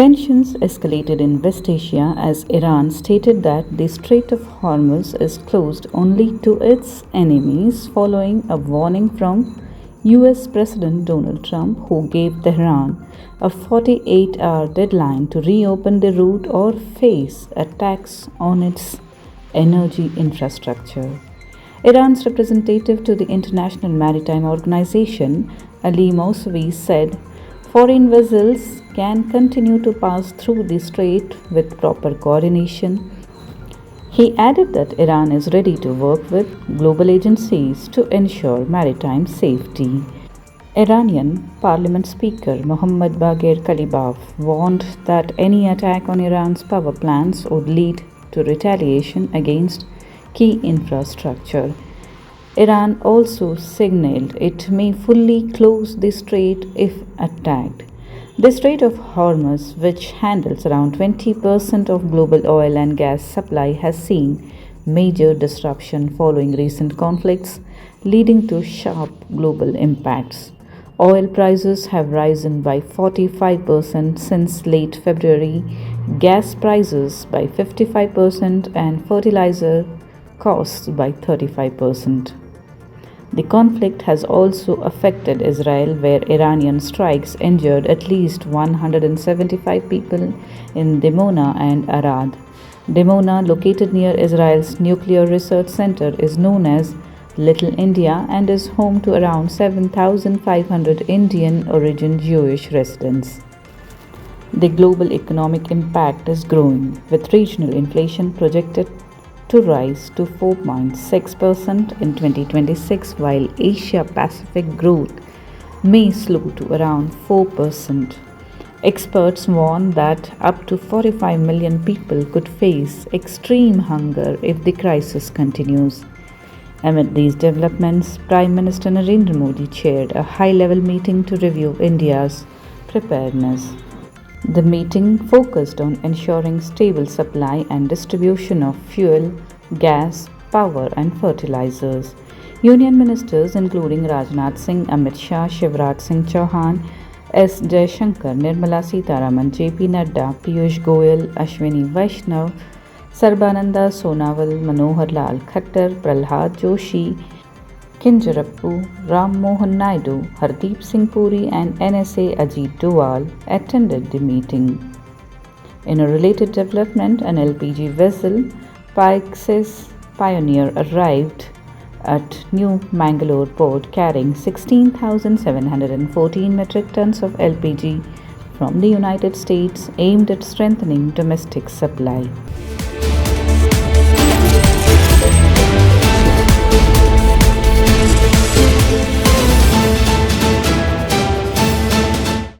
Tensions escalated in West Asia as Iran stated that the Strait of Hormuz is closed only to its enemies following a warning from US President Donald Trump, who gave Tehran a 48-hour deadline to reopen the route or face attacks on its energy infrastructure. Iran's representative to the International Maritime Organization, Ali Mousavi, said foreign vessels can continue to pass through the strait with proper coordination. He added that Iran is ready to work with global agencies to ensure maritime safety. Iranian Parliament Speaker Mohammad Bagher Kalibaf warned that any attack on Iran's power plants would lead to retaliation against key infrastructure. Iran also signaled it may fully close the strait if attacked. The Strait of Hormuz, which handles around 20% of global oil and gas supply, has seen major disruption following recent conflicts, leading to sharp global impacts. Oil prices have risen by 45% since late February, gas prices by 55%, and fertilizer costs by 35%. The conflict has also affected Israel, where Iranian strikes injured at least 175 people in Dimona and Arad. Dimona, located near Israel's nuclear research center, is known as Little India and is home to around 7,500 Indian-origin Jewish residents. The global economic impact is growing, with regional inflation projected to rise to 4.6% in 2026, while Asia-Pacific growth may slow to around 4%. Experts warn that up to 45 million people could face extreme hunger if the crisis continues. Amid these developments, Prime Minister Narendra Modi chaired a high-level meeting to review India's preparedness. The meeting focused on ensuring stable supply and distribution of fuel, gas, power, and fertilizers. Union ministers including Rajnath Singh, Amit Shah, Shivraj Singh Chauhan, S. Jaishankar, Nirmala Sitharaman, J.P. Nadda, Piyush Goyal, Ashwini Vaishnav, Sarbananda Sonawal, Manohar Lal Khattar, Prahlad Joshi, Kinjarappu, Ram Mohan Naidu, Hardeep Singh Puri, and NSA Ajit Doval attended the meeting. In a related development, an LPG vessel, Pyxis Pioneer, arrived at New Mangalore port carrying 16,714 metric tons of LPG from the United States, aimed at strengthening domestic supply.